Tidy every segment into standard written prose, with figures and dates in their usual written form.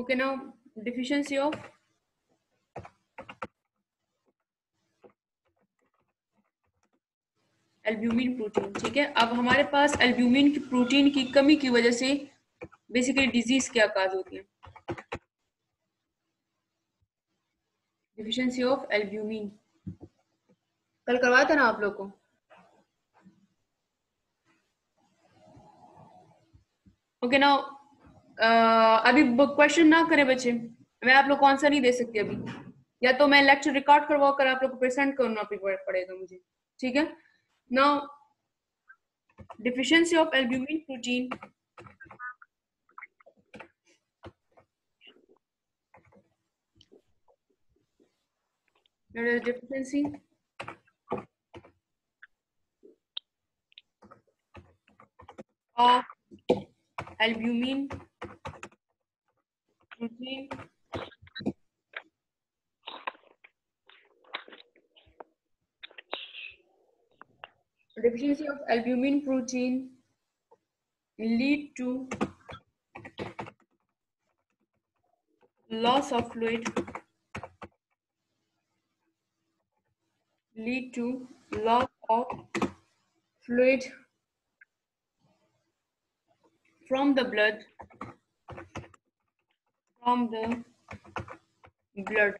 Okay now deficiency of albumin protein. ठीक है, अब हमारे पास एल्ब्यूमिन की प्रोटीन की कमी की वजह से बेसिकली डिजीज क्या काज होती है? डिफिशिएंसी ऑफ एल्ब्यूमिन कल करवाया था ना आप लोग को। ओके नाउ अभी क्वेश्चन ना करें बच्चे, मैं आप लोग को आंसर नहीं दे सकती अभी, या तो मैं लेक्चर रिकॉर्ड करवा कर आप लोग को प्रेजेंट करना पड़ेगा मुझे। ठीक है, now deficiency of albumin protein deficiency of albumin protein deficiency of albumin protein lead to loss of fluid, lead to loss of fluid from the blood, from the blood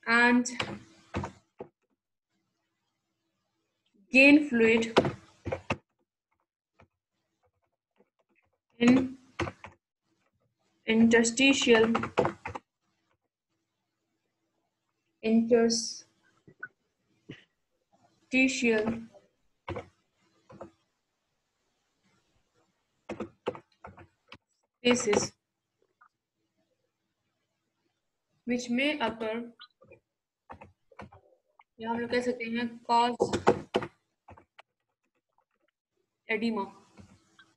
and gain fluid in interstitial spaces which may occur, या हम लोग कह सकते हैं cause edema।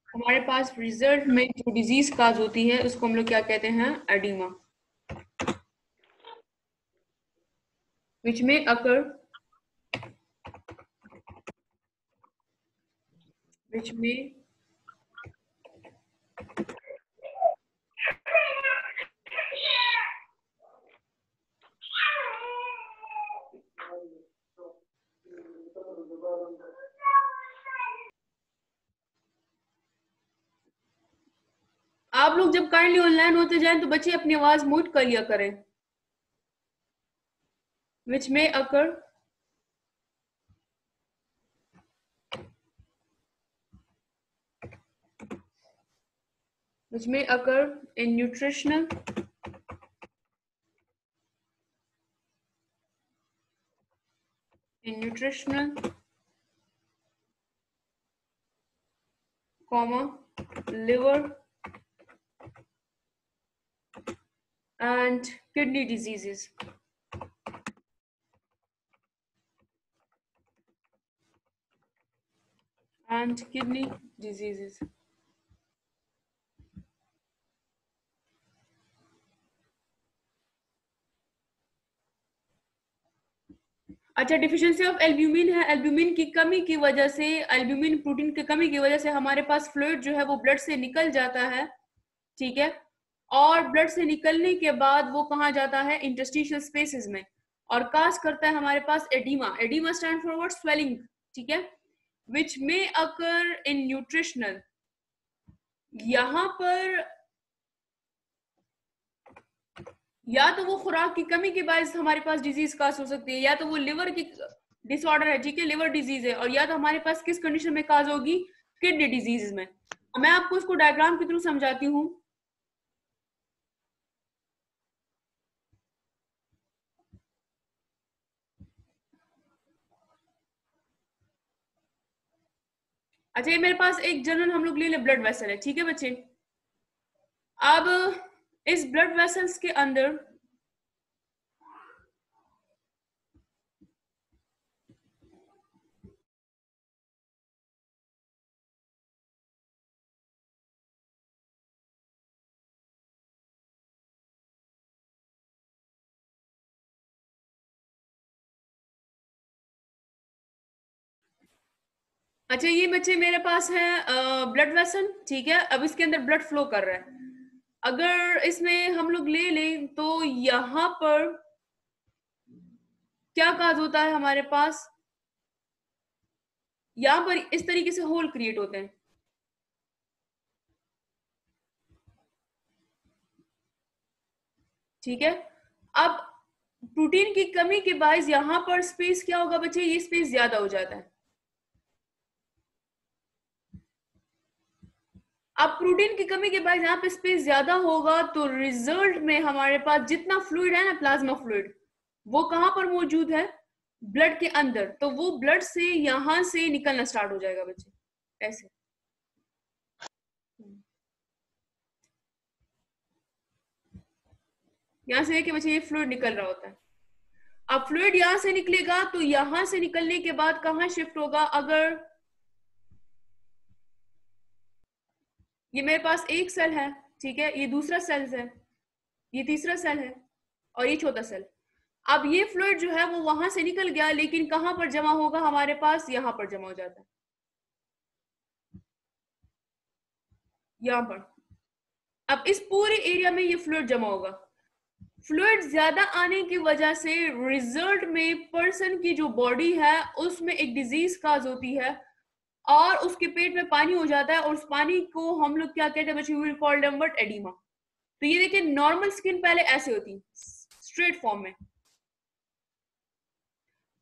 हमारे पास result में जो disease cause होती है उसको हम लोग क्या कहते हैं? Oedema. which may occur, which may आप लोग जब काइंडली ऑनलाइन होते जाएं तो बच्चे अपनी आवाज म्यूट कर लिया करें। which may occur which may occur in nutritional liver and kidney diseases, and kidney diseases। अच्छा, डिफिशिएंसी ऑफ एल्ब्यूमिन है, एल्ब्यूमिन की कमी की वजह से, एल्ब्यूमिन प्रोटीन की कमी की वजह से हमारे पास फ्लूइड जो है वो ब्लड से निकल जाता है। ठीक है, और ब्लड से निकलने के बाद वो कहाँ जाता है? इंटरस्टिशियल स्पेसेस में, और काज करता है हमारे पास edema. Edema stand for what? Swelling. ठीक है, विच मे अकर इन न्यूट्रिशनल, यहाँ पर या तो वो खुराक की कमी के बायस हमारे पास डिजीज काज हो सकती है, या तो वो लिवर की डिसऑर्डर है, ठीक है, लिवर डिजीज है, और या तो हमारे पास किस कंडीशन में काज होगी? किडनी डिजीज में। मैं आपको इसको डायग्राम के थ्रू समझाती हूँ। अच्छा, ये मेरे पास एक जनरल हम लोग ले ले ब्लड वेसल है। ठीक है बच्चे, अब इस ब्लड वेसल्स के अंदर अच्छा ये बच्चे मेरे पास है ब्लड वेसल, ठीक है। अब इसके अंदर ब्लड फ्लो कर रहा है। अगर इसमें हम लोग ले लें तो यहाँ पर क्या काज होता है हमारे पास, यहाँ पर इस तरीके से होल क्रिएट होते हैं, ठीक है। अब प्रोटीन की कमी के बायस यहाँ पर स्पेस क्या होगा बच्चे, ये स्पेस ज्यादा हो जाता है। अब प्रोटीन की कमी के बाद यहाँ पे स्पेस ज्यादा होगा तो रिजल्ट में हमारे पास जितना फ्लूइड है ना, प्लाज्मा फ्लूइड, वो कहां पर मौजूद है, ब्लड के अंदर। तो वो ब्लड से यहां से निकलना स्टार्ट हो जाएगा बच्चे, ऐसे। यहां से देखिए बच्चे, ये फ्लूइड निकल रहा होता है। अब फ्लूइड यहां से निकलेगा तो यहां से निकलने के बाद कहां शिफ्ट होगा, अगर ये मेरे पास एक सेल है, ठीक है, ये दूसरा सेल है, ये तीसरा सेल है, और ये चौथा सेल। अब ये फ्लूइड जो है वो वहां से निकल गया, लेकिन कहां पर जमा होगा हमारे पास, यहां पर जमा हो जाता है, यहां पर। अब इस पूरे एरिया में ये फ्लूइड जमा होगा। फ्लूइड ज्यादा आने की वजह से रिजल्ट में पर्सन की जो बॉडी है उसमें एक डिजीज काज होती है, और उसके पेट में पानी हो जाता है, और उस पानी को हम लोग क्या कहते हैं बच्चे, we will call them what, oedema. तो ये देखिए, नॉर्मल स्किन पहले ऐसे होती, स्ट्रेट फॉर्म में,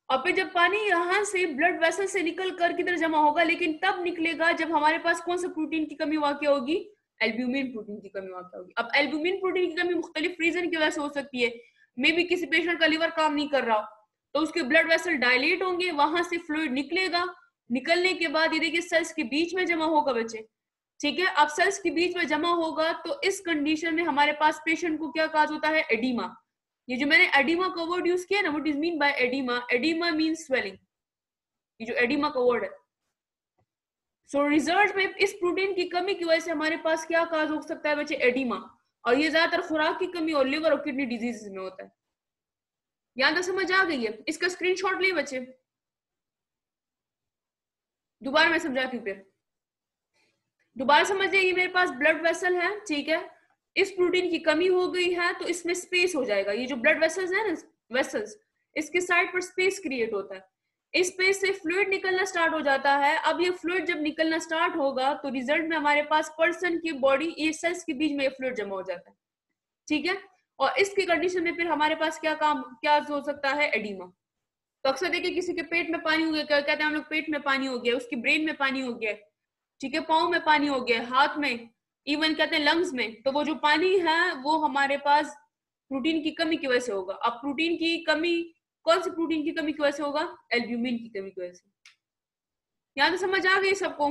और फिर जब पानी यहाँ से ब्लड वेसल से निकल कर किधर जमा होगा, लेकिन तब निकलेगा जब हमारे पास कौन सा प्रोटीन की कमी वाकई होगी, एल्ब्यूमिन प्रोटीन की कमी वाकई होगी। अब एल्ब्यूमिन प्रोटीन की कमी मुख्तलिफ रीजन की वजह से हो सकती है। मे भी किसी पेशेंट का लिवर काम नहीं कर रहा हो, तो उसके ब्लड वेसल डायलेट होंगे, वहां से फ्लूइड निकलेगा, निकलने के बाद ये देखिए सेल्स के बीच में जमा होगा बच्चे, ठीक है। अब सेल्स के बीच में जमा होगा तो इस कंडीशन में हमारे पास पेशेंट को क्या कहा होता है, एडिमा। ये जो मैंने एडिमा का वर्ड यूज किया ना, what is mean by oedema, oedema mean swelling, ये जो एडिमा का वर्ड है। सो रिजल्ट में इस प्रोटीन की कमी की वजह से हमारे पास क्या काज हो सकता है बच्चे, एडिमा। और ये ज्यादातर खुराक की कमी और लिवर और किडनी डिजीज में होता है। यहां तक समझ आ गई है? इसका स्क्रीनशॉट ले बच्चे, दोबारा मैं समझाती हूँ फिर, दोबारा समझ लिया। ये मेरे पास ब्लड वेसल है, ठीक है, इस प्रोटीन की कमी हो गई है तो इसमें स्पेस हो जाएगा। ये जो ब्लड वेसल्स है ना, वेसल्स, इसके साइड पर स्पेस क्रिएट होता है, इस स्पेस से फ्लूइड निकलना स्टार्ट हो जाता है। अब ये फ्लूइड जब निकलना स्टार्ट होगा तो रिजल्ट में हमारे पास पर्सन की बॉडी, ये सेल्स के बीच में ये फ्लूइड जमा हो जाता है, ठीक है। और इसकी कंडीशन में फिर हमारे पास क्या हो सकता है, एडिमा। तो अक्सर देखिए किसी के पेट में पानी हो गया, क्या कहते हैं हम लोग, पेट में पानी हो गया, उसकी ब्रेन में पानी हो गया, ठीक है, पाँव में पानी हो गया, हाथ में, इवन कहते हैं लंग्स में। तो वो जो पानी है वो हमारे पास प्रोटीन की कमी की वजह से होगा। अब प्रोटीन की कमी, कौन सी प्रोटीन की कमी की वजह से होगा, एल्ब्यूमिन की कमी की वजह से। यहाँ तो समझ आ गई सबको?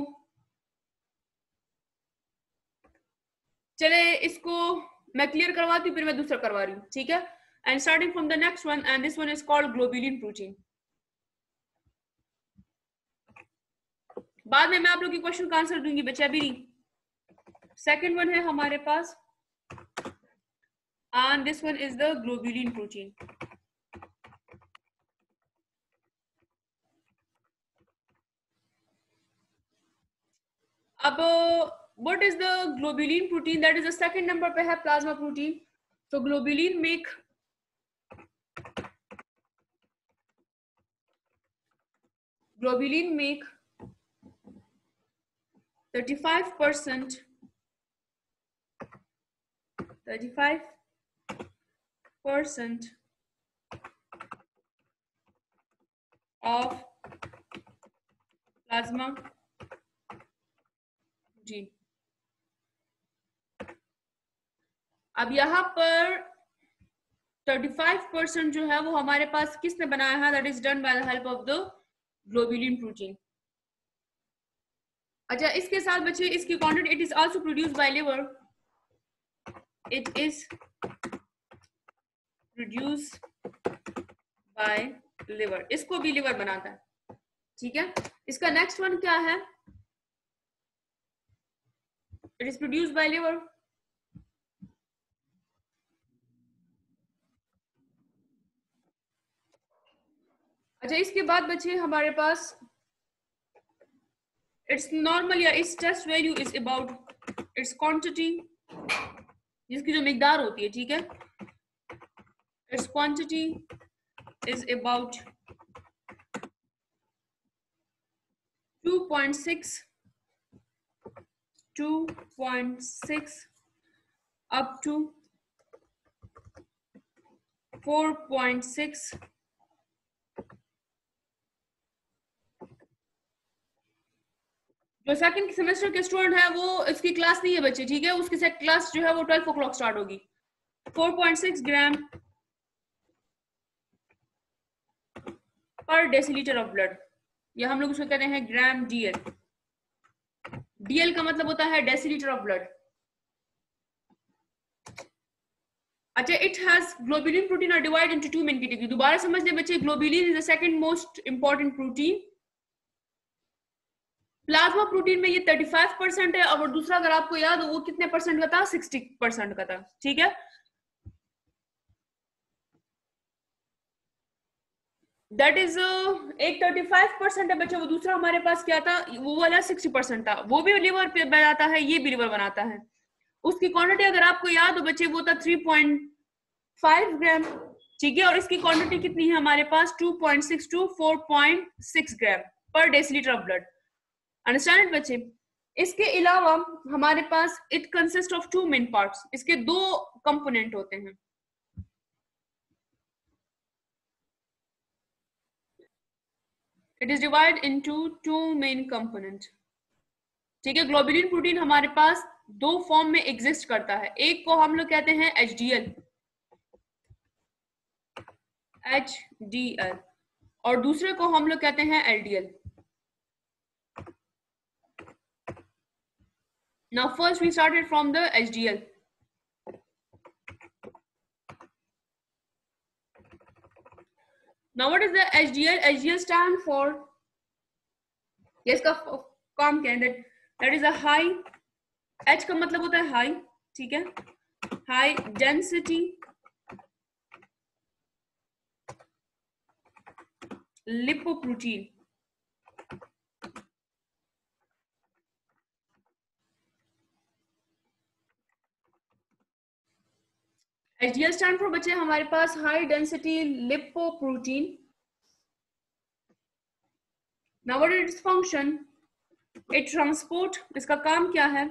चले इसको मैं क्लियर करवाती हूँ, फिर मैं दूसरा करवा रही हूँ, ठीक है। And starting from the next one, and this one is called globulin protein. बाद में मैं आप लोग के क्वेश्चन का आंसर दूंगी बच्चे, अभी नहीं। सेकंड वन है हमारे पास, and this one is the globulin protein. अब what is the globulin protein, that is the second number पे है plasma protein. So globulin make 35% of plasma protein. अब यहाँ पर 35% जो है वो हमारे पास किसने बनाया है, that is done by the help of the globulin protein. अच्छा, इसके साथ बच्चे इसकी quantity, it is also produced by liver, it is produced by liver, इसको भी लिवर बनाता है, ठीक है। इसका नेक्स्ट वन क्या है, it is produced by liver. अच्छा, इसके बाद बच्चे हमारे पास its normal या its test value is about its quantity, जिसकी जो मिकदार होती है, ठीक है, its quantity is about 2.6 up to 4.6 जो सेकंड सेमेस्टर के स्टूडेंट है वो इसकी क्लास नहीं है बच्चे, ठीक है, उसकी क्लास जो है वो 12 o'clock स्टार्ट होगी। 4.6 ग्राम पर डेसीलीटर ऑफ ब्लड, या हम लोग उसको कहते हैं ग्राम डीएल। डीएल का मतलब होता है डेसीलीटर ऑफ ब्लड। अच्छा, it has globulin protein are divided into two main category. दोबारा समझ ले बच्चे, globulin is the second most important protein. Plasma protein में ये 35% है, और दूसरा अगर आपको याद हो वो कितने परसेंट का था, 60% का था, ठीक है। दैट इज एक 35% है बच्चे, वो दूसरा हमारे पास क्या था, वो वाला 60% था। वो भी लिवर पे बनाता है, ये भी लिवर बनाता है। उसकी क्वांटिटी अगर आपको याद हो बच्चे, वो था 3.5 ग्राम, ठीक है, और इसकी क्वांटिटी कितनी है हमारे पास, 2.6 to 4.6 ग्राम पर डेसीलीटर ऑफ ब्लड। अंडरस्टैंड बच्चे। इसके अलावा हमारे पास it consist of two main parts, इसके दो कंपोनेंट होते हैं। It is divide into two main component, ठीक है। ग्लोबुलिन प्रोटीन हमारे पास दो फॉर्म में एग्जिस्ट करता है, एक को हम लोग कहते हैं HDL और दूसरे को हम लोग कहते हैं LDL। Now first we started from the HDL. Now what is the HDL? HDL stand for, इसका काम क्या है, that is a high, H का मतलब होता है high, ठीक है, high density lipoprotein। HDL stand for बच्चे हमारे पास high density lipoprotein. Now what is its function, it transport, इसका काम क्या है,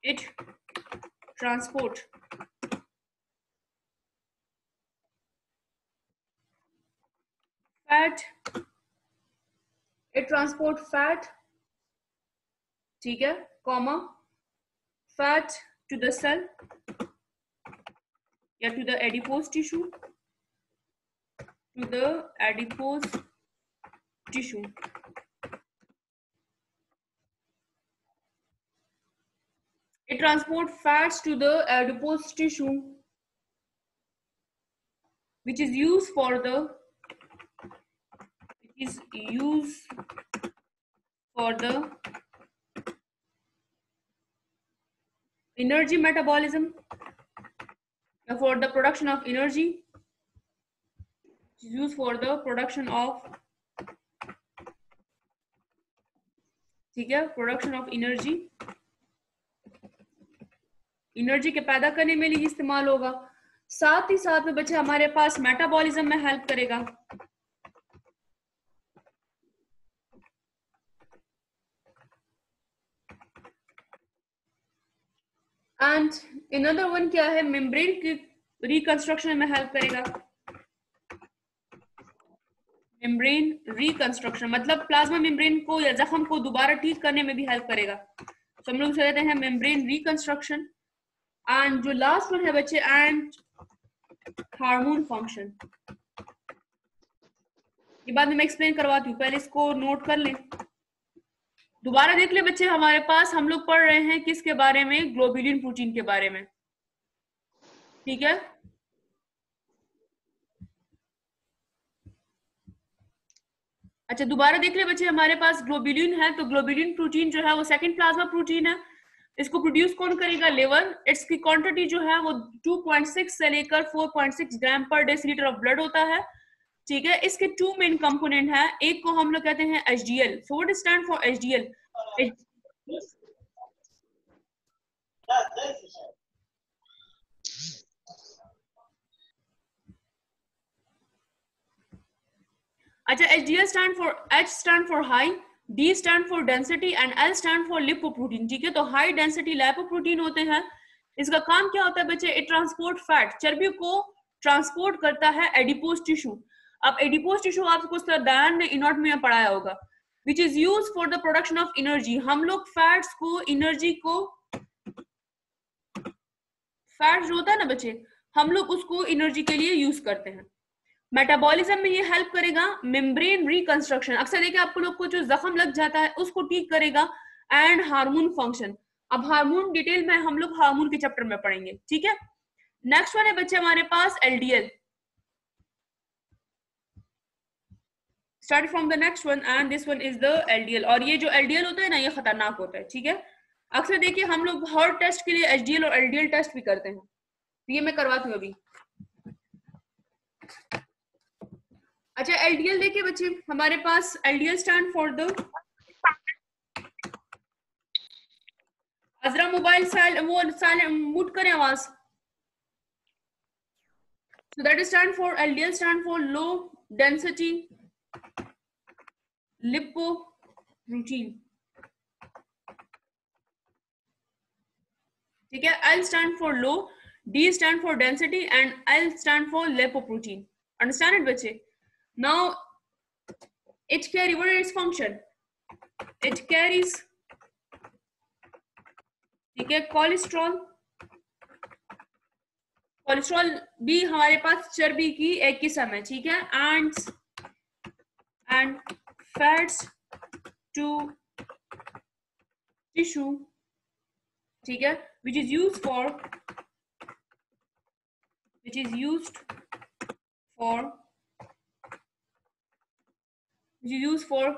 it transport fat, it transport fat, ठीक है, comma fat to the cell या to the adipose tissue, to the adipose tissue। It transport fats to the adipose tissue, which is used for the energy metabolism, for the production of energy, used for the production of, ठीक है, production of energy, energy के पैदा करने में लिए इस्तेमाल होगा। साथ ही साथ में बच्चे हमारे पास मेटाबॉलिज्म में हेल्प करेगा। एंड अनदर वन क्या है, मेम्ब्रेन की रिकंस्ट्रक्शन में हेल्प करेगा। मेम्ब्रेन रिकंस्ट्रक्शन मतलब प्लाज्मा मेम्ब्रेन को या जख्म को दोबारा ठीक करने में भी हेल्प करेगा। तो हम लोग उसे कहते हैं मेम्ब्रेन रिकंस्ट्रक्शन। एंड जो लास्ट वन है बच्चे, एंड हार्मोन फंक्शन, ये बाद में मैं एक्सप्लेन करवाती हूँ, पहले इसको नोट कर लें। दोबारा देख ले बच्चे, हमारे पास हम लोग पढ़ रहे हैं किसके बारे में, ग्लोबुलिन प्रोटीन के बारे में, ठीक है। अच्छा दोबारा देख ले बच्चे, हमारे पास ग्लोबुलिन है, तो ग्लोबुलिन प्रोटीन जो है वो सेकंड प्लाज्मा प्रोटीन है। इसको प्रोड्यूस कौन करेगा, लिवर। इसकी क्वांटिटी जो है वो 2.6 से लेकर 4.6 ग्राम पर डेसीलीटर ऑफ ब्लड होता है। ठीक है, इसके टू मेन कंपोनेंट हैं, एक को हम लोग कहते हैं HDL. So what stand for HDL? अच्छा, HDL stand for, H stand for high, D stand for density and L stand for lipoprotein. ठीक है, तो हाई डेंसिटी लिपोप्रोटीन होते हैं. इसका काम क्या होता है बच्चे? इट ट्रांसपोर्ट फैट, चर्बी को ट्रांसपोर्ट करता है एडिपोज टिश्यू. अब एडिपोज टिश्यू आपको दयान ने इनॉट में पढ़ाया होगा, which is use for the production of energy. हम लोग फैट्स को, एनर्जी को, फैट्स जो होता है ना बच्चे, हम लोग उसको एनर्जी के लिए यूज करते हैं. मेटाबॉलिज्म में ये हेल्प करेगा. मेम्ब्रेन रिकंस्ट्रक्शन, अक्सर देखिए आपको लोग को जो जख्म लग जाता है उसको ठीक करेगा. And hormone function. अब हार्मोन डिटेल में हम लोग हार्मोन के चैप्टर में पढ़ेंगे. ठीक है, नेक्स्ट वन है बच्चे हमारे पास LDL. Start from the next one and this one is the LDL. और ये जो LDL होता है ना, ये खतरनाक होता है. ठीक है, अक्सर देखिए हम लोग हर टेस्ट के लिए HDL और LDL टेस्ट भी करते हैं. तो ये मैं करवाती हूँ अभी. अच्छा, LDL देखिए बच्चे हमारे पास, LDL स्टैंड फॉर द, अजरा मोबाइल साइलेंट म्यूट करें आवाज. So that stand for LDL stand for low density lipoprotein. ठीक है, L stand for low, D stand for density and L stand for lipoprotein. Understand it बच्चे? Now it carries, what is its function? It carries, ठीक है, cholesterol. Cholesterol भी हमारे पास चर्बी की एक किस्म है. ठीक है, and fats to tissue. ठीक है, which is used for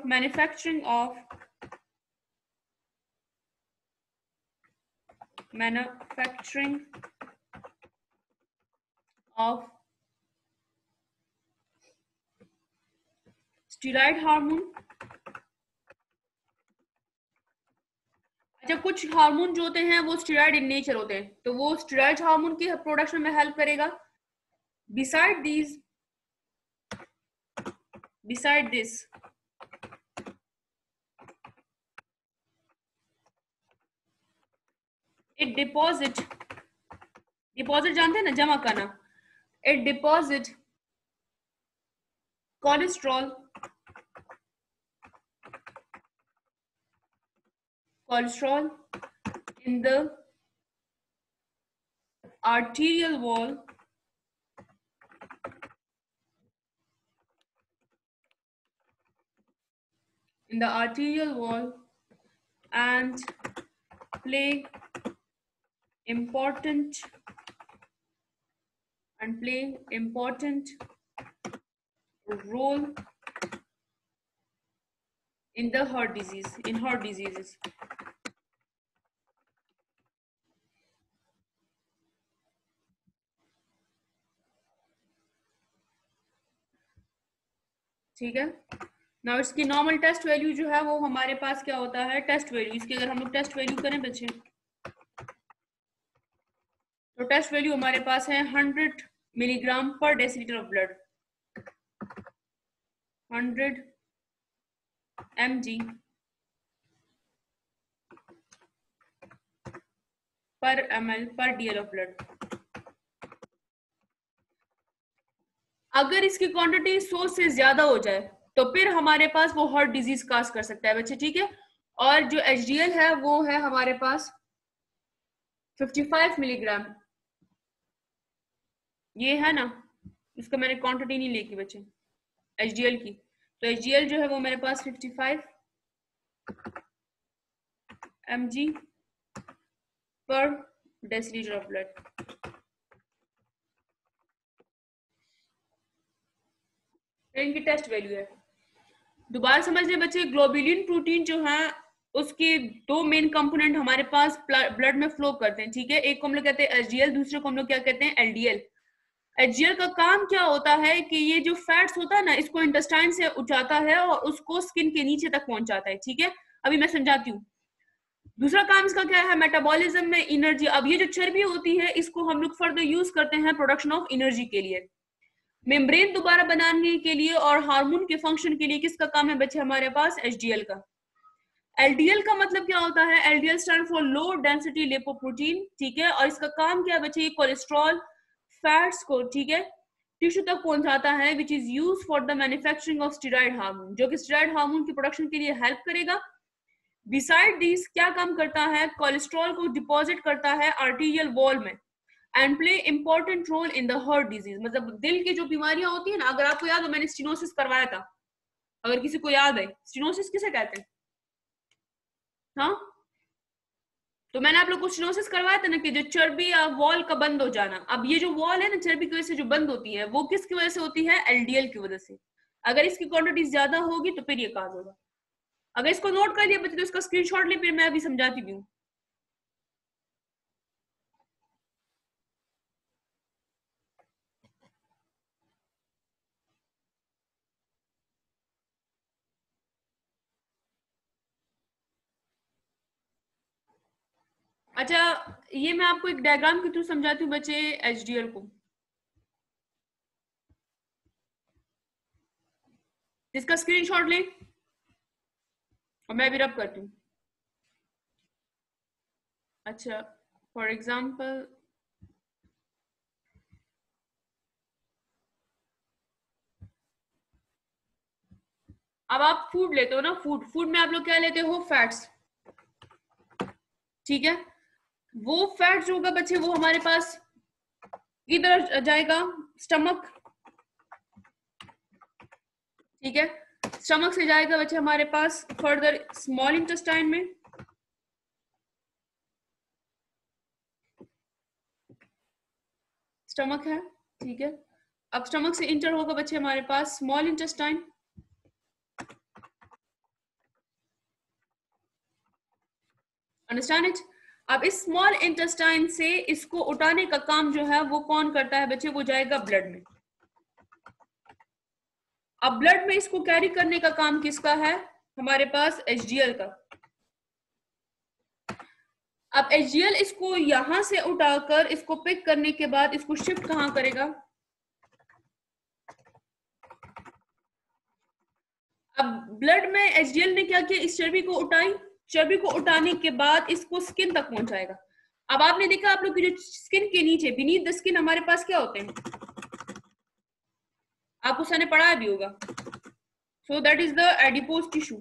manufacturing of steroid hormone. अच्छा, कुछ हार्मोन जो होते हैं वो स्टेरॉइड इन नेचर होते हैं, तो वो स्टेरॉइड हार्मोन की प्रोडक्शन में हेल्प करेगा. Beside this, it deposit जानते हैं ना, जमा करना. It deposit cholesterol in the arterial wall and play important role in heart diseases. ठीक है, नाउ इसकी नॉर्मल टेस्ट वैल्यू जो है वो हमारे पास क्या होता है? Test value. इसकी अगर हम लोग टेस्ट वैल्यू करें बच्चे, तो टेस्ट वैल्यू हमारे पास है 100 मिलीग्राम पर डेसीलीटर ऑफ ब्लड, 100 mg पर ml पर dl ऑफ ब्लड. अगर इसकी क्वांटिटी 100 से ज्यादा हो जाए तो फिर हमारे पास वो हार्ट डिजीज काज कर सकता है बच्चे. ठीक है, और जो HDL है वो है हमारे पास 55 मिलीग्राम. ये है ना, इसका मैंने क्वांटिटी नहीं लिखी बच्चे HDL की. तो HDL जो है वो मेरे पास 55 mg पर डेसीलीटर ऑफ ब्लड. इनकी टेस्ट वैल्यू है. दोबारा समझ लें बच्चे, ग्लोबुलिन प्रोटीन जो है उसके दो मेन कंपोनेंट हमारे पास ब्लड में फ्लो करते हैं. ठीक है, एक को हम लोग कहते हैं HDL, दूसरे को हम लोग क्या कहते हैं LDL. एचजीएल का काम क्या होता है कि ये जो फैट्स होता है ना, इसको इंटेस्टाइन से उठाता है और उसको स्किन के नीचे तक पहुंचाता है। ठीक है, अभी मैं समझाती हूँ। दूसरा काम इसका क्या है, मेटाबॉलिज्म में एनर्जी। अब ये जो चर्बी होती है इसको हम लोग फर्दर यूज करते हैं प्रोडक्शन ऑफ एनर्जी के लिए, मेम्ब्रेन दोबारा बनाने के लिए और हार्मोन के फंक्शन के लिए। किसका काम है बच्चे हमारे पास, एचडीएल का। एलडीएल का मतलब क्या होता है, LDL stand for low density lipoprotein. ठीक है, और इसका काम क्या है बच्चे, ये कोलेस्ट्रॉल फैट्स को, ठीक है, टिश्यू तक पहुंचाता है, which is use for the manufacturing of steroid hormone, जो कि स्टेरॉइड हार्मोन की प्रोडक्शन के लिए हेल्प करेगा। बिसाइड दिस क्या काम करता है, कोलेस्ट्रॉल को डिपॉजिट करता है आर्टीरियल वॉल में and play important role in the heart disease. मतलब दिल की जो बीमारियां होती है ना, अगर आपको याद हो मैंने स्टेनोसिस करवाया था, अगर किसी को याद है स्टेनोसिस किसे कहते हैं, हाँ, तो मैंने आप लोग को स्टेनोसिस करवाया था ना कि जो चर्बी या वॉल का बंद हो जाना। अब ये जो वॉल है ना चर्बी की वजह से जो बंद होती है, वो किसकी वजह से होती है, एलडीएल की वजह से। अगर इसकी क्वांटिटी ज्यादा होगी तो फिर ये काज होगा। अगर इसको नोट कर लिया बच्चे तो इसका स्क्रीनशॉट ले, फिर मैं अभी समझाती भी हूँ। अच्छा, ये मैं आपको एक डायग्राम के थ्रू समझाती हूँ बच्चे एचडीएल को। इसका स्क्रीनशॉट लें और मैं भी रब करती हूँ। अच्छा, फॉर एग्जाम्पल अब आप फूड लेते हो ना, फूड में आप लोग क्या लेते हो, फैट्स। ठीक है, वो फैट जो होगा बच्चे वो हमारे पास इधर जाएगा, स्टमक। ठीक है, स्टमक से जाएगा बच्चे हमारे पास फर्दर स्मॉल इंटेस्टाइन में। स्टमक है, ठीक है, अब स्टमक से इंटर होगा बच्चे हमारे पास स्मॉल इंटेस्टाइन। Understand it. अब इस स्मॉल इंटेस्टाइन से इसको उठाने का काम जो है वो कौन करता है बच्चे, वो जाएगा ब्लड में। अब ब्लड में इसको कैरी करने का काम किसका है, हमारे पास एचडीएल का। अब एचडीएल इसको यहां से उठाकर इसको पिक करने के बाद इसको शिफ्ट कहां करेगा, अब ब्लड में एचडीएल ने क्या किया, इस चर्बी को उठाई, चर्बी को उठाने के बाद इसको स्किन तक पहुंचाएगा। अब आपने देखा आप लोग की जो स्किन के नीचे बीनीथ द स्किन हमारे पास क्या होते हैं, आप उसने पढ़ाया भी होगा, so that is the adipose tissue.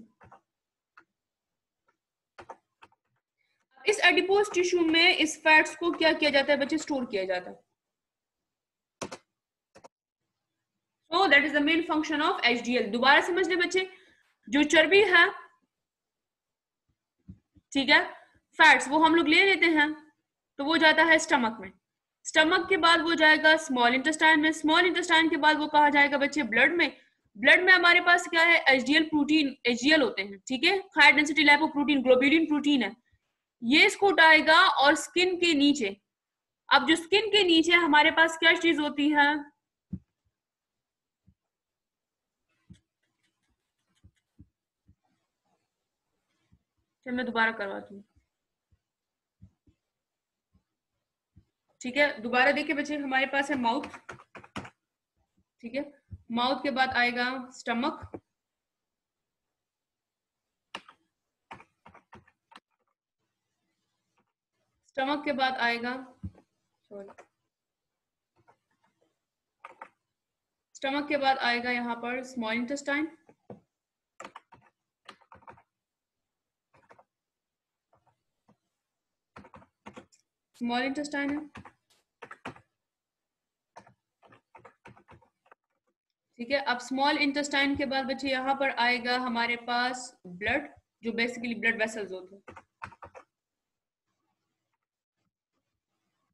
इस एडिपोज टिश्यू में इस फैट्स को क्या किया जाता है बच्चे, स्टोर किया जाता है। So that is the main function of HDL. दोबारा समझ ले बच्चे, जो चर्बी है, ठीक है, फैट्स वो हम लोग ले लेते हैं तो वो जाता है स्टमक में। स्टमक के बाद वो जाएगा स्मॉल इंटेस्टाइन में। स्मॉल इंटेस्टाइन के बाद वो कहा जाएगा बच्चे ब्लड में। ब्लड में हमारे पास क्या है, एचडीएल प्रोटीन, एचडीएल होते हैं, ठीक है, high density lipoprotein, globulin protein है, ये इसको उठाएगा और स्किन के नीचे। अब जो स्किन के नीचे हमारे पास क्या चीज होती है, चल मैं दोबारा करवाती हूँ। ठीक है, दोबारा देखिए बच्चे, हमारे पास है माउथ। ठीक है, माउथ के बाद आएगा स्टमक, स्टमक के बाद आएगा, सॉरी, स्टमक के बाद आएगा यहाँ पर स्मॉल इंटेस्टाइन, स्मॉल इंटेस्टाइन है, ठीक है। अब स्मॉल इंटेस्टाइन के बाद बच्चे यहाँ पर आएगा हमारे पास ब्लड, जो बेसिकली ब्लड वेसल्स होते हैं।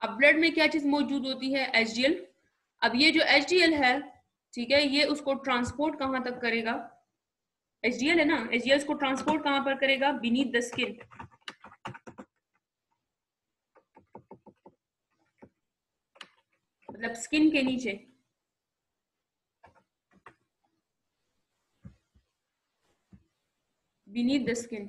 अब ब्लड में क्या चीज मौजूद होती है, एचडीएल। अब ये जो एचडीएल है, ठीक है, ये उसको ट्रांसपोर्ट कहां तक करेगा, एचडीएल है ना, एचडीएल को ट्रांसपोर्ट कहां पर करेगा, बीनीथ द स्किन। मतलब स्किन के नीचे। Beneath the skin.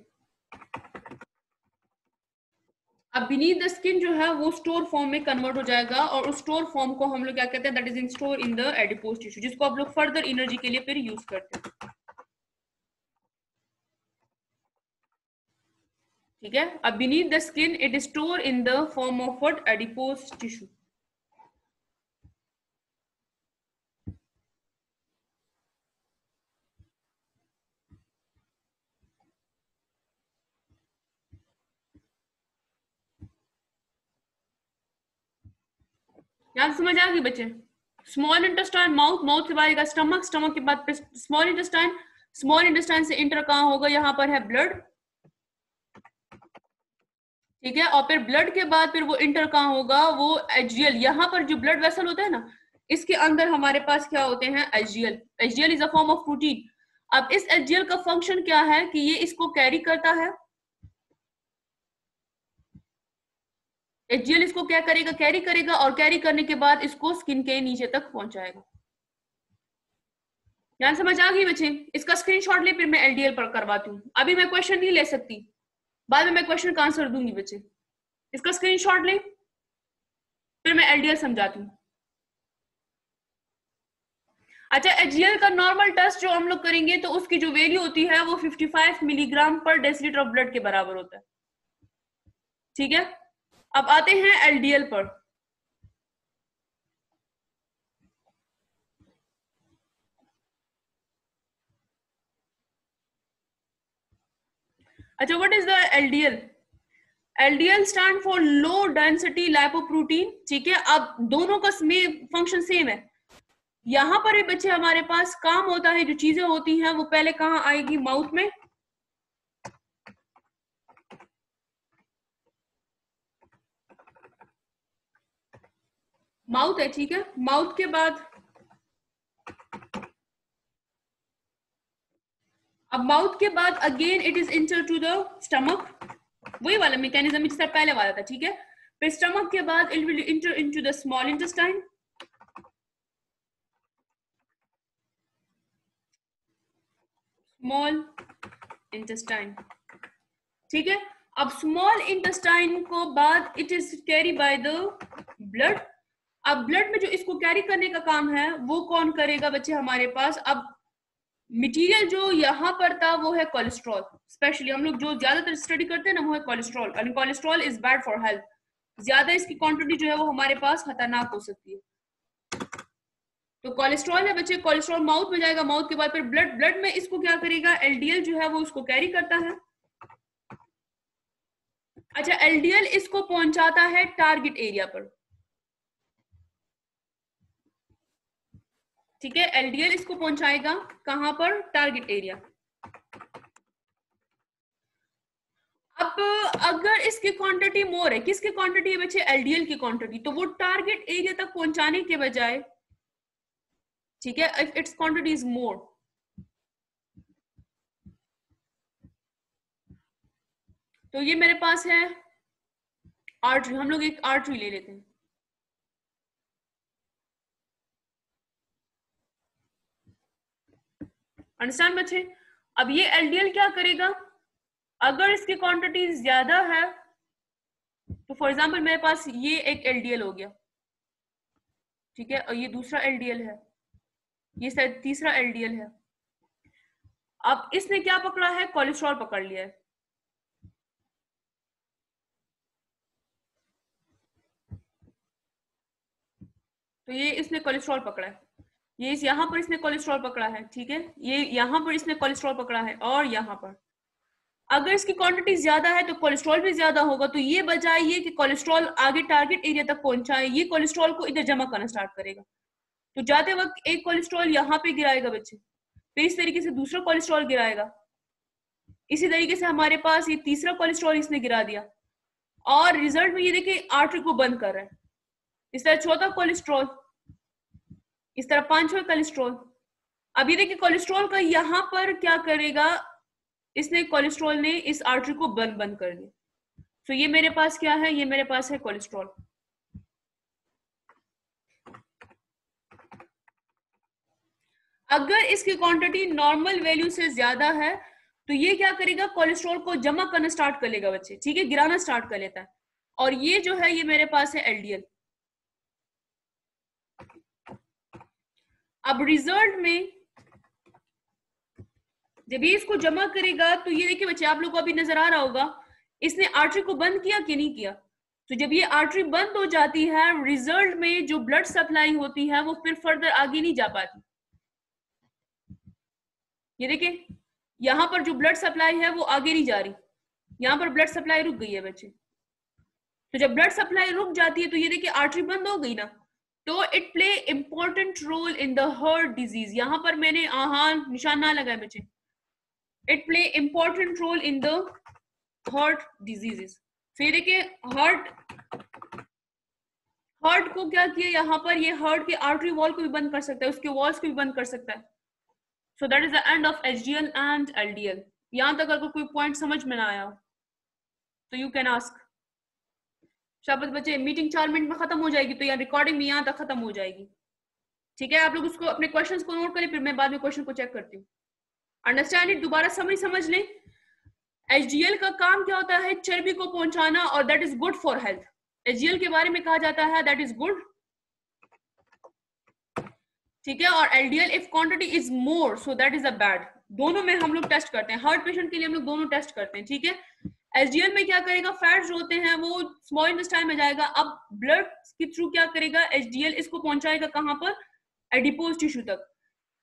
अब बीनीथ द स्किन जो है वो स्टोर फॉर्म में कन्वर्ट हो जाएगा, और उस स्टोर फॉर्म को हम लोग क्या कहते हैं, that is in store in the adipose tissue, जिसको आप लोग फर्दर एनर्जी के लिए फिर यूज करते हैं। ठीक है, अब beneath the skin it is store in the form of what, adipose tissue. यहां समझ आ गई बच्चे? स्मॉल इंटेस्टाइन, माउथ, माउथ के बाद आएगा स्टमक, स्टमक के बाद स्मॉल इंटेस्टाइन, स्मॉल इंटेस्टाइन से इंटर कहां होगा, यहां पर है ब्लड। ठीक है, और फिर ब्लड के बाद फिर वो इंटर कहां होगा, वो एचजीएल, यहां पर जो ब्लड वेसल होता है ना, इसके अंदर हमारे पास क्या होते हैं, HGL. HGL is a form of protein. अब इस एचजीएल का फंक्शन क्या है कि ये इसको कैरी करता है। एचजीएल इसको क्या करेगा, कैरी करेगा, और कैरी करने के बाद इसको स्किन के नीचे तक पहुंचाएगा। ध्यान समझ आ गई बच्चे? इसका स्क्रीनशॉट ले, फिर मैं एलडीएल पर करवाती हूँ। अभी मैं क्वेश्चन नहीं ले सकती, बाद में मैं क्वेश्चन का आंसर दूंगी बच्चे। इसका स्क्रीनशॉट ले, फिर मैं एलडीएल समझाती हूँ। अच्छा, एचजीएल का नॉर्मल टेस्ट जो हम लोग करेंगे तो उसकी जो वैल्यू होती है वो 55 मिलीग्राम पर डेसिलीटर ऑफ ब्लड के बराबर होता है। ठीक है, अब आते हैं एलडीएल पर। अच्छा, what is the LDL? LDL stand for low density lipoprotein. ठीक है, अब दोनों का फंक्शन सेम है। यहां पर भी बच्चे हमारे पास काम होता है, जो चीजें होती हैं वो पहले कहां आएगी, माउथ में। माउथ है, ठीक है, माउथ के बाद, अब माउथ के बाद again it is enter to the stomach, वही वाला मैकेनिज्म जिससे पहले वाला था। ठीक है, फिर स्टमक के बाद it will inter into the small intestine, small intestine. ठीक है, अब स्मॉल इंटेस्टाइन को बाद it is carry by the blood. अब ब्लड में जो इसको कैरी करने का काम है वो कौन करेगा बच्चे हमारे पास? अब मटेरियल जो यहाँ पर था वो है कोलेस्ट्रॉल। स्पेशली हम लोग जो ज्यादातर स्टडी करते हैं ना वो है कोलेस्ट्रॉल, और cholesterol is bad for health. ज्यादा इसकी क्वांटिटी जो है वो हमारे पास खतरनाक हो सकती है। तो कोलेस्ट्रॉल है बच्चे, कोलेस्ट्रॉल माउथ में जाएगा, माउथ के बाद फिर ब्लड, ब्लड में इसको क्या करेगा, एलडीएल जो है वो उसको कैरी करता है। अच्छा, एलडीएल इसको पहुंचाता है टारगेट एरिया पर। ठीक है, एलडीएल इसको पहुंचाएगा कहां पर, टारगेट एरिया। अब अगर इसकी क्वांटिटी मोर है, किसकी क्वांटिटी है बच्चे, एलडीएल की क्वांटिटी, तो वो टारगेट एरिया तक पहुंचाने के बजाय, ठीक है, if it's quantity is more, तो ये मेरे पास है आर्टरी। हम लोग एक आर्टरी ले लेते हैं। अंडरस्टैंड बच्चे? अब ये एलडीएल क्या करेगा, अगर इसकी क्वांटिटी ज्यादा है, तो फॉर एग्जांपल मेरे पास ये एक एलडीएल हो गया, ठीक है, और ये दूसरा एलडीएल है, ये शायद तीसरा एलडीएल है। अब इसने क्या पकड़ा है, कोलेस्ट्रॉल पकड़ लिया है। तो ये इसने कोलेस्ट्रॉल पकड़ा है, ये इस यहाँ पर इसने कोलेस्ट्रॉल पकड़ा है। ठीक है, ये यहाँ पर इसने कोलेस्ट्रॉल पकड़ा है, और यहाँ पर अगर इसकी क्वांटिटी ज्यादा है तो कोलेस्ट्रॉल भी ज्यादा होगा। तो ये बजाय ये कि कोलेस्ट्रॉल आगे टारगेट एरिया तक पहुंचाए, ये कोलेस्ट्रॉल को इधर जमा करना स्टार्ट करेगा। तो जाते वक्त एक कोलेस्ट्रॉल यहाँ पे गिराएगा बच्चे, फिर इस तरीके से दूसरा कोलेस्ट्रॉल गिराएगा, इसी तरीके से हमारे पास ये तीसरा कोलेस्ट्रॉल इसने गिरा दिया, और रिजल्ट में ये देखिए आर्टरी को बंद कर रहा है। इस तरह चौथा कोलेस्ट्रॉल, इस तरह पांचवा कोलेस्ट्रॉल। अब ये देखिए कोलेस्ट्रॉल का यहाँ पर क्या करेगा, इसने कोलेस्ट्रॉल ने इस आर्टरी को बंद कर दिया। तो ये मेरे पास क्या है, ये मेरे पास है कोलेस्ट्रॉल। अगर इसकी क्वांटिटी नॉर्मल वैल्यू से ज्यादा है तो ये क्या करेगा, कोलेस्ट्रॉल को जमा करना स्टार्ट कर लेगा बच्चे, ठीक है, गिराना स्टार्ट कर लेता है। और ये जो है ये मेरे पास है एलडीएल। अब रिजल्ट में जब ये इसको जमा करेगा तो ये देखिए बच्चे, आप लोग को अभी नजर आ रहा होगा इसने आर्टरी को बंद किया कि नहीं किया। तो जब ये आर्टरी बंद हो जाती है, रिजल्ट में जो ब्लड सप्लाई होती है वो फिर फर्दर आगे नहीं जा पाती। ये देखिए यहां पर जो ब्लड सप्लाई है वो आगे नहीं जा रही, यहां पर ब्लड सप्लाई रुक गई है बच्चे। तो जब ब्लड सप्लाई रुक जाती है तो ये देखिए आर्टरी बंद हो गई ना, तो it play important role in the heart disease. यहां पर मैंने निशान ना लगाया बच्चे, it play important role in the heart diseases. फिर देखिए हार्ट को क्या किया यहाँ पर, ये हार्ट के आर्टरी वॉल को भी बंद कर सकता है, उसके वॉल्स को भी बंद कर सकता है। So that is the end of HDL and LDL. यहां तक अगर कोई पॉइंट समझ में ना आया हो तो यू कैन आस्क। शाबाश बच्चे, मीटिंग 4 मिनट में खत्म हो जाएगी तो यहाँ रिकॉर्डिंग भी यहाँ तक खत्म हो जाएगी, ठीक है। आप लोग उसको अपने क्वेश्चंस को नोट करें, फिर मैं बाद में क्वेश्चन को चेक करती हूँ। अंडरस्टैंड इट, दोबारा समझ लें। एचडीएल का काम क्या होता है, चर्बी को पहुंचाना, और that is good for health. HDL के बारे में कहा जाता है दैट इज गुड, ठीक है। और LDL if quantity is more so that is a bad. दोनों में हम लोग टेस्ट करते हैं, हार्ट पेशेंट के लिए हम लोग दोनों टेस्ट करते हैं, ठीक है। एचडीएल में क्या करेगा, फैट्स जो होते हैं वो स्मॉल इंटेस्टाइन में जाएगा। अब ब्लड के थ्रू क्या करेगा, एचडीएल इसको पहुंचाएगा कहां पर, एडिपोज टिश्यू तक।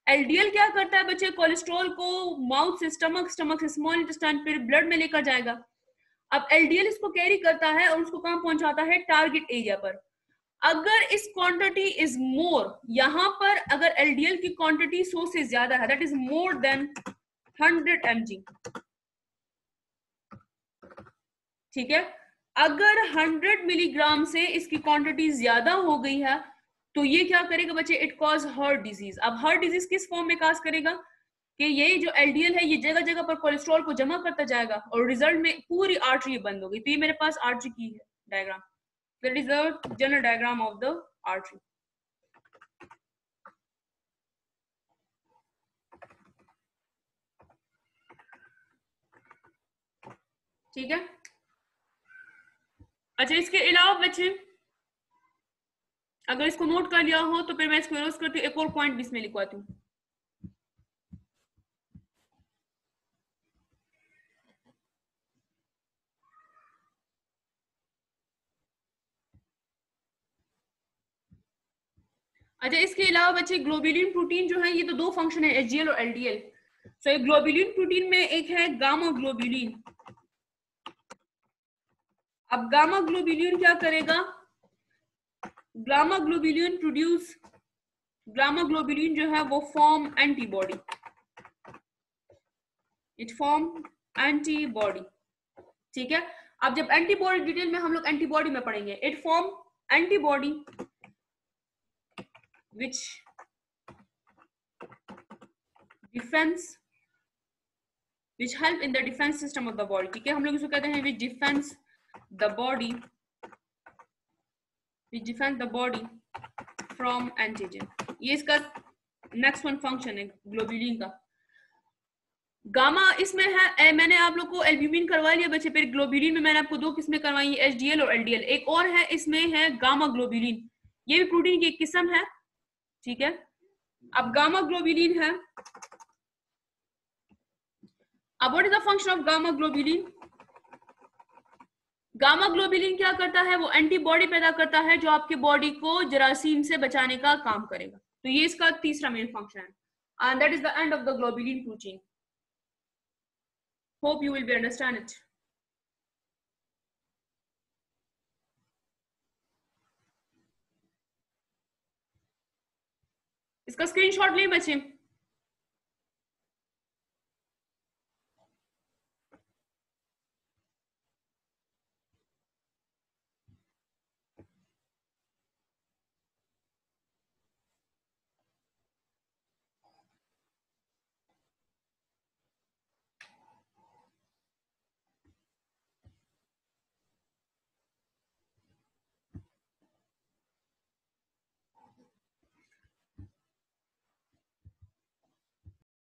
एलडीएल क्या करता है बच्चे, कोलेस्ट्रॉल को माउथ से स्टमक, स्टमक से स्मॉल इंटेस्टाइन, फिर ब्लड में लेकर जाएगा। अब एलडीएल इसको कैरी करता है और उसको कहां पहुंचाता है, टारगेट एरिया पर। अगर इस क्वांटिटी इज मोर, यहां पर अगर एलडीएल की क्वांटिटी 100 से ज्यादा है, that is more than 100 mg, ठीक है। अगर 100 मिलीग्राम से इसकी क्वांटिटी ज्यादा हो गई है तो ये क्या करेगा बच्चे, इट कॉज हार्ट डिजीज। अब हार्ट डिजीज किस फॉर्म में काज करेगा कि ये जो एलडीएल है ये जगह जगह पर कोलेस्ट्रॉल को जमा करता जाएगा और रिजल्ट में पूरी आर्टरी बंद हो गई। तो ये मेरे पास आर्टरी की है diagram, that is the general diagram of the artery, ठीक है। अच्छा, इसके अलावा बच्चे अगर इसको नोट कर लिया हो तो फिर मैं इसको यूज करती हूँ, एक और पॉइंट भी इसमें लिखवाती हूँ। अच्छा, इसके अलावा बच्चे ग्लोबुलिन प्रोटीन जो है, ये तो दो फंक्शन है, एचडीएल और एलडीएल। सो ग्लोबुलिन प्रोटीन में एक है गामा ग्लोबुलिन। अब गामा ग्लोबुलिन क्या करेगा, गामा ग्लोबुलिन जो है वो form antibody, it form antibody, ठीक है। अब जब एंटीबॉडी डिटेल में हम लोग एंटीबॉडी में पढ़ेंगे, it form antibody which help in the defense system of the body, ठीक है। हम लोग इसको कहते हैं which defends the body from antigen। ये इसका नेक्स्ट वन फंक्शन है ग्लोबुलिन का। गामा इसमें है, मैंने आप लोग को एल्ब्यूमिन करवा लिया बच्चे, फिर ग्लोबुलिन में मैंने आपको दो किस्में करवाई, एचडीएल और एलडीएल। एक और है, इसमें है गामा ग्लोबुलिन, ये भी प्रोटीन की एक किस्म है, ठीक है। अब गामा ग्लोबुलिन है, अब what is the function of gamma globulin. Gamma globulin क्या करता है, वो एंटीबॉडी पैदा करता है जो आपके बॉडी को जरासीम से बचाने का काम करेगा। तो ये इसका तीसरा मेन फंक्शन है, and that is the end of the globulin protein. Hope you will be understand it. इसका स्क्रीनशॉट लें बच्चे,